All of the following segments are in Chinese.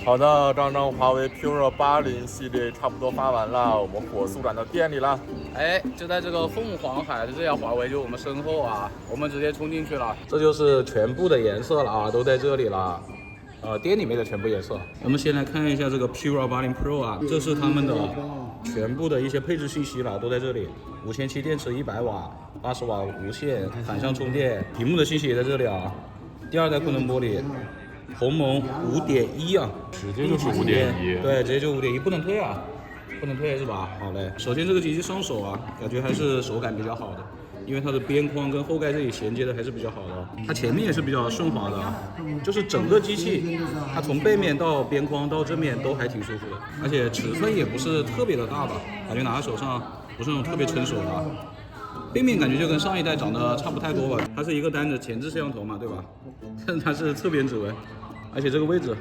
好的，刚刚华为 Pure 80系列差不多发完了，我们火速赶到店里了。哎，就在这个凤凰海的这家华为就我们身后啊，我们直接冲进去了。这就是全部的颜色了啊，都在这里了。店里面的全部颜色。我们先来看一下这个 Pure 80 Pro 啊，这是他们的全部的一些配置信息了，都在这里。5000电池100瓦，80瓦无线反向充电，屏幕的信息也在这里啊。第二代库仑玻璃。鸿蒙5.1啊，直接就是5.1，对，直接就5.1，不能退啊，不能退是吧？好嘞，首先这个机器上手啊，感觉还是手感比较好的，因为它的边框跟后盖这里衔接的还是比较好的，它前面也是比较顺滑的，就是整个机器它从背面到边框到正面都还挺舒服的，而且尺寸也不是特别的大吧，感觉拿在手上不是那种特别撑手的。背面感觉就跟上一代长得差不太多吧，它是一个单的前置摄像头嘛，对吧？但它是侧边指纹，而且这个位置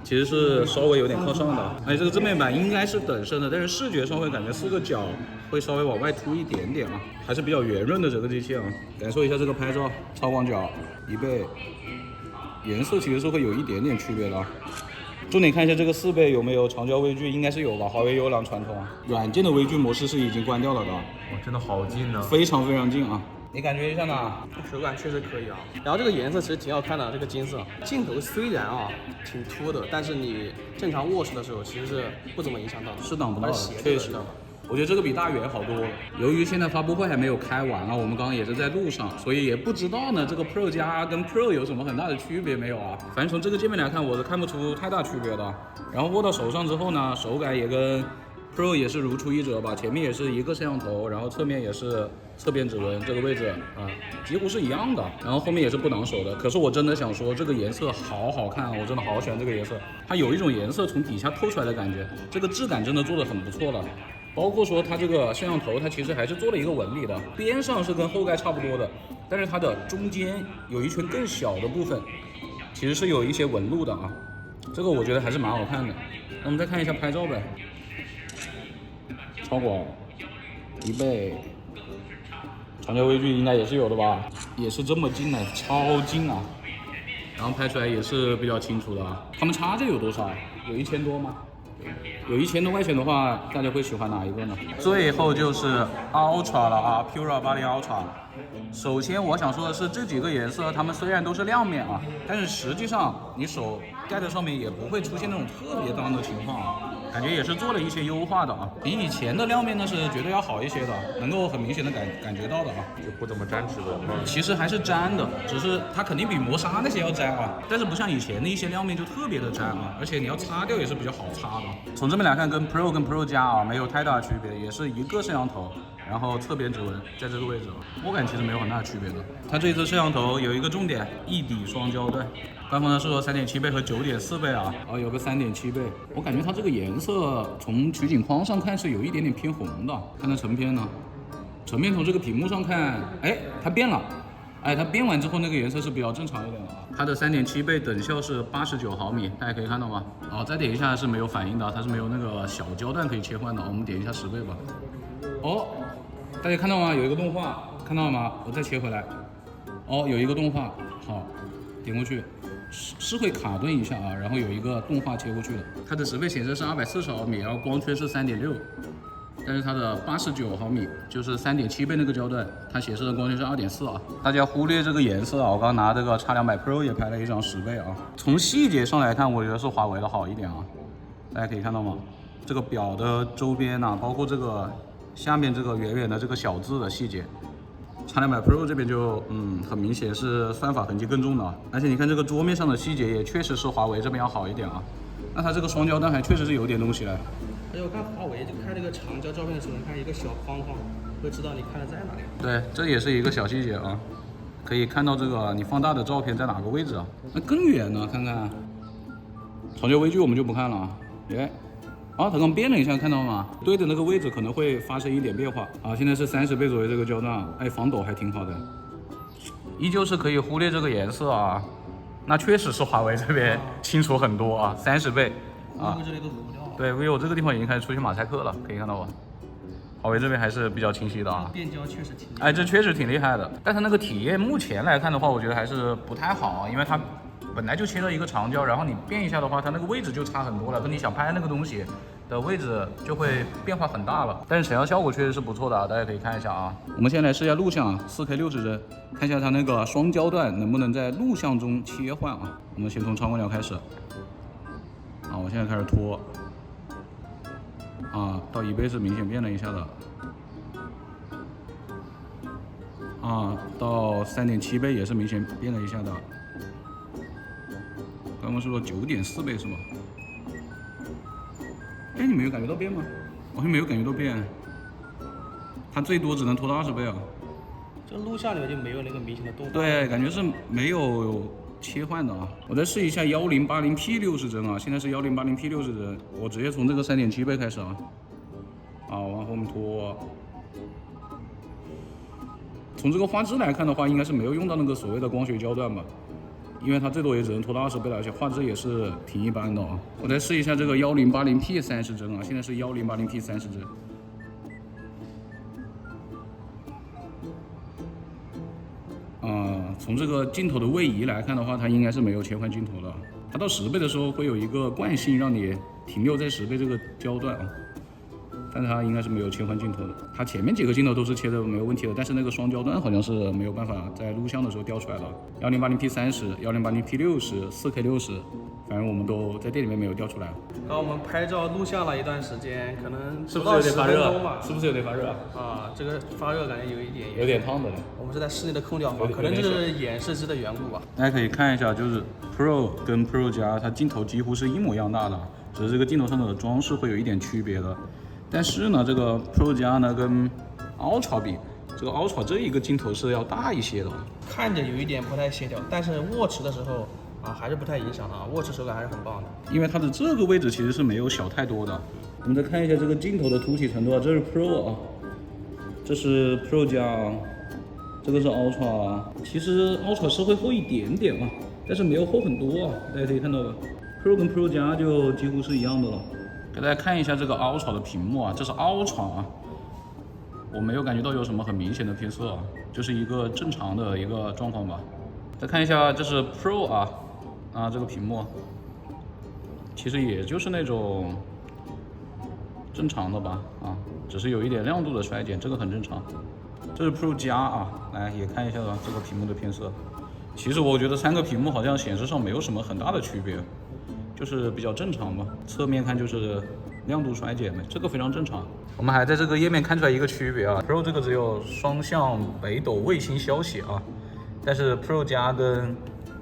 其实是稍微有点靠上的，而且这个正面板应该是等身的，但是视觉上会感觉4个角会稍微往外凸一点点啊，还是比较圆润的整个机器啊。感受一下这个拍照，超广角1倍，颜色其实是会有一点点区别的。重点看一下这个4倍有没有长焦微距，应该是有吧？华为优良传统，软件的微距模式是已经关掉了的。哇，真的好近呢，非常非常近啊！你感觉一下呢？手感确实可以啊。然后这个颜色其实挺好看的，这个金色。镜头虽然啊挺凸的，但是你正常握持的时候其实是不怎么影响到的，是挡不到的，确实。我觉得这个比大元好多了。由于现在发布会还没有开完啊，我们刚刚也是在路上，所以也不知道呢这个 Pro 加跟 Pro 有什么很大的区别没有啊？反正从这个界面来看，我是看不出太大区别的。然后握到手上之后呢，手感也跟 Pro 也是如出一辙吧，前面也是一个摄像头，然后侧面也是侧边指纹这个位置啊，几乎是一样的。然后后面也是不挡手的。可是我真的想说，这个颜色好好看啊，我真的好喜欢这个颜色，它有一种颜色从底下透出来的感觉，这个质感真的做得很不错了。包括说它这个摄像头，它其实还是做了一个纹理的，边上是跟后盖差不多的，但是它的中间有一圈更小的部分，其实是有一些纹路的啊，这个我觉得还是蛮好看的。那我们再看一下拍照呗，超广1倍，长焦微距应该也是有的吧，也是这么近呢，超近啊，然后拍出来也是比较清楚的啊。它们差价有多少？有1000多吗？有1000多块钱的话，大家会喜欢哪一个呢？最后就是 Ultra 了啊 ，Pure 80 Ultra。首先我想说的是，这几个颜色它们虽然都是亮面啊，但是实际上你手盖在上面也不会出现那种特别脏的情况啊。感觉也是做了一些优化的啊，比以前的亮面呢是绝对要好一些的，能够很明显的感觉到的啊，就不怎么沾指纹吗？其实还是沾的，只是它肯定比磨砂那些要沾啊，但是不像以前的一些亮面就特别的沾啊，而且你要擦掉也是比较好擦的。从这边来看，跟 Pro 跟 Pro 加啊没有太大的区别，也是一个摄像头，然后侧边指纹在这个位置，握感其实没有很大的区别的。它这一次摄像头有一个重点，一底双焦段。官方呢是说3.7倍和9.4倍啊，有个3.7倍。我感觉它这个颜色从取景框上看是有一点点偏红的，看它成片呢，成片从这个屏幕上看，哎，它变了，哎，它变完之后那个颜色是比较正常一点的啊。它的3.7倍等效是89毫米，大家可以看到吗？好，再点一下是没有反应的，它是没有那个小焦段可以切换的。我们点一下10倍吧。哦，大家看到吗？有一个动画，看到了吗？我再切回来。哦，有一个动画，好，点过去。是会卡顿一下啊，然后有一个动画切过去的。它的10倍显示是240毫米，然后光圈是3.6，但是它的89毫米就是3.7倍那个焦段，它显示的光圈是2.4啊。大家忽略这个颜色啊，我刚刚拿这个X200 Pro 也拍了一张10倍啊。从细节上来看，我觉得是华为的好一点啊。大家可以看到吗？这个表的周边啊，包括这个下面这个圆圆的这个小字的细节。X200 Pro 这边就很明显是算法痕迹更重的，而且你看这个桌面上的细节也确实是华为这边要好一点啊。那它这个双焦段还确实是有点东西嘞。而且我看华为就看这个长焦照片的时候，你看一个小框框，会知道你看的在哪里。对，这也是一个小细节啊，可以看到这个你放大的照片在哪个位置啊。那更远呢，看看长焦微距我们就不看了啊。耶。它刚变了一下，看到吗？对的那个位置可能会发生一点变化啊。现在是30倍左右这个焦段，哎，防抖还挺好的，依旧是可以忽略这个颜色啊。那确实是华为这边清楚很多啊，30倍啊。这里都读不掉。对，vivo这个地方已经开始出现马赛克了，可以看到吧？华为这边还是比较清晰的啊。变焦确实挺厉害。哎，这确实挺厉害的，但是那个体验目前来看的话，我觉得还是不太好啊，因为它本来就切了一个长焦，然后你变一下的话，它那个位置就差很多了，跟你想拍那个东西的位置就会变化很大了。但是成像效果确实是不错的啊，大家可以看一下啊。我们先来试一下录像啊，4K 60帧，看一下它那个双焦段能不能在录像中切换啊。我们先从超广角开始，啊，我现在开始拖，啊，到1倍是明显变了一下的。啊，到3.7倍也是明显变了一下的。刚刚是说9.4倍是吧？哎，你没有感觉到变吗？好像没有感觉到变，它最多只能拖到20倍啊。这录像里面就没有那个明显的动画。对，感觉是没有切换的啊。我再试一下 1080P 60帧啊，现在是 1080P 60帧，我直接从这个3.7倍开始啊，啊，往后面拖。从这个画质来看的话，应该是没有用到那个所谓的光学焦段吧，因为它最多也只能拖到20倍了，而且画质也是挺一般的啊。我再试一下这个 1080P 30帧啊，现在是 1080P 30帧。从这个镜头的位移来看的话，它应该是没有切换镜头的。它到10倍的时候会有一个惯性让你停留在10倍这个焦段啊。但是它应该是没有切换镜头的，它前面几个镜头都是切的没有问题的，但是那个双焦段好像是没有办法在录像的时候调出来的。1080P 30、1080P 60、4K 60，反正我们都在店里面没有调出来。然后我们拍照录像了一段时间，可能是不是有点发热？是不是有点发热啊？这个发热感觉有点烫的。我们是在室内的空调房，可能就是演示机的缘故吧。大家可以看一下，就是 Pro 跟 Pro 加，它镜头几乎是一模一样大的，只是这个镜头上的装饰会有一点区别的。但是呢，这个 Pro 加呢跟 Ultra 比，这个 Ultra 这一个镜头是要大一些的，看着有一点不太协调，但是握持的时候啊还是不太影响啊，握持手感还是很棒的。因为它的这个位置其实是没有小太多的。我们再看一下这个镜头的凸起程度啊，这是 Pro 啊，这是 Pro 加啊，这个是 Ultra 啊。其实 Ultra 是会厚一点点啊，但是没有厚很多啊，大家可以看到吧 ？Pro 跟 Pro 加就几乎是一样的了。给大家看一下这个 Ultra 的屏幕啊，这是 Ultra 啊，我没有感觉到有什么很明显的偏色啊，就是一个正常的一个状况吧。再看一下，这是 Pro 啊，这个屏幕，其实也就是那种正常的吧，啊，只是有一点亮度的衰减，这个很正常。这是 Pro 加啊，来也看一下这个屏幕的偏色。其实我觉得3个屏幕好像显示上没有什么很大的区别。就是比较正常吧，侧面看就是亮度衰减呗，这个非常正常。我们还在这个页面看出来一个区别啊 ，Pro 这个只有双向北斗卫星消息啊，但是 Pro 加跟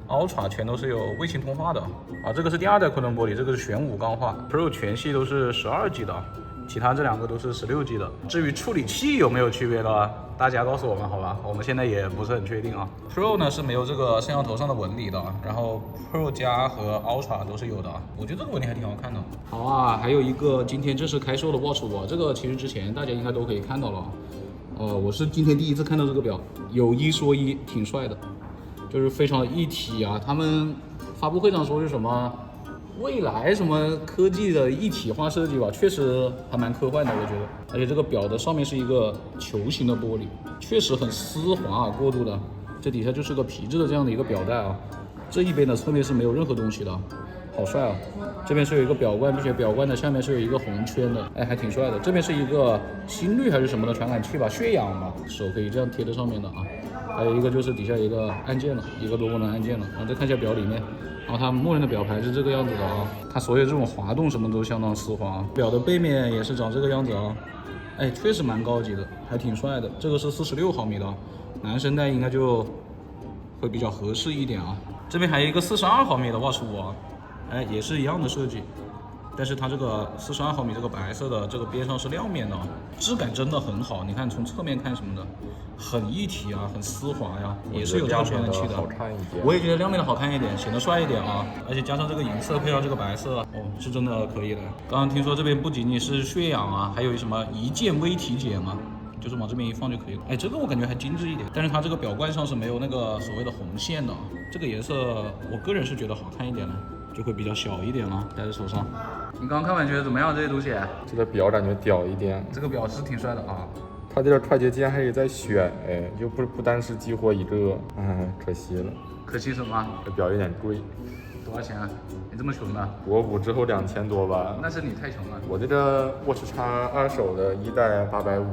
Ultra 全都是有卫星通话的啊。这个是第2代昆仑玻璃，这个是玄武钢化 ，Pro 全系都是12G 的，其他这2个都是16G 的。至于处理器有没有区别呢？大家告诉我们好吧，我们现在也不是很确定啊。Pro 呢是没有这个摄像头上的纹理的，然后 Pro 加和 Ultra 都是有的。我觉得这个纹理还挺好看的。好啊，还有一个今天正式开售的 Watch 5，这个其实之前大家应该都可以看到了。我是今天第一次看到这个表，有一说一，挺帅的，就是非常一体啊。他们发布会上说是什么？未来什么科技的一体化设计吧，确实还蛮科幻的，我觉得。而且这个表的上面是一个球形的玻璃，确实很丝滑啊，过度的。这底下就是个皮质的这样的一个表带啊。这一边的侧面是没有任何东西的，好帅啊！这边是有一个表冠，并且表冠的下面是有一个红圈的，哎，还挺帅的。这边是一个心率还是什么的传感器吧，血氧吧，手可以这样贴在上面的啊。还有一个就是底下一个按键了，一个多功能按键了。然后再看一下表里面。然后它默认的表盘是这个样子的啊，它所有这种滑动什么都相当丝滑啊。表的背面也是长这个样子啊，哎，确实蛮高级的，还挺帅的。这个是46毫米的，男生戴应该就会比较合适一点啊。这边还有一个42毫米的Watch 5啊，哎，也是一样的设计。但是它这个42毫米这个白色的这个边上是亮面的，质感真的很好。你看从侧面看什么的，很一体啊，很丝滑呀，也是有这个传感器的。我也觉得亮面的好看一点，显得帅一点啊。而且加上这个银色配上这个白色，哦，是真的可以的。刚刚听说这边不仅仅是血氧啊，还有什么一键微体检啊，就是往这边一放就可以了。哎，这个我感觉还精致一点，但是它这个表冠上是没有那个所谓的红线的。这个颜色我个人是觉得好看一点的。就会比较小一点了，戴在手上。你刚刚看完觉得怎么样？这些东西？这个表感觉屌一点。这个表是挺帅的啊，它这快捷键还可以再选，哎，就不单是激活一个，哎，可惜了。可惜什么？这表有点贵，多少钱啊？你这么穷的？国五之后2000多吧。那是你太穷了。我这个Watch X 二手的1代850，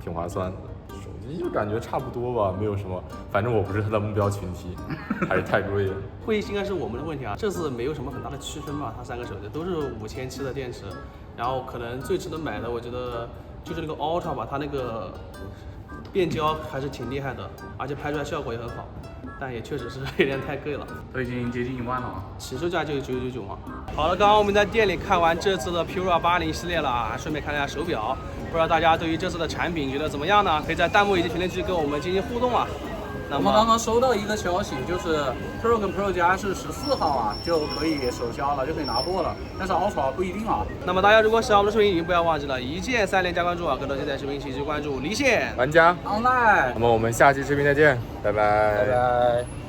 挺划算的。手机就感觉差不多吧，没有什么，反正我不是它的目标群体，还是太贵了。会应该是我们的问题啊，这次没有什么很大的区分吧，它3个手机都是5700的电池，然后可能最值得买的，我觉得就是那个 Ultra 吧，它那个变焦还是挺厉害的，而且拍出来效果也很好，但也确实是有点太贵了，都已经接近1万了啊！起售价就999嘛。好了，刚刚我们在店里看完这次的 Pura 80系列了啊，顺便看了一下手表，不知道大家对于这次的产品觉得怎么样呢？可以在弹幕以及评论区跟我们进行互动啊。我们刚刚收到一个消息，就是 Pro 跟 Pro 加是14号啊就可以首销了，就可以拿货了，但是 Ultra 不一定啊。那么大家如果喜欢我们的视频，一定不要忘记了一键3连加关注啊，更多精彩视频请继续关注离线玩家 Online。那么我们下期视频再见，拜拜。拜拜。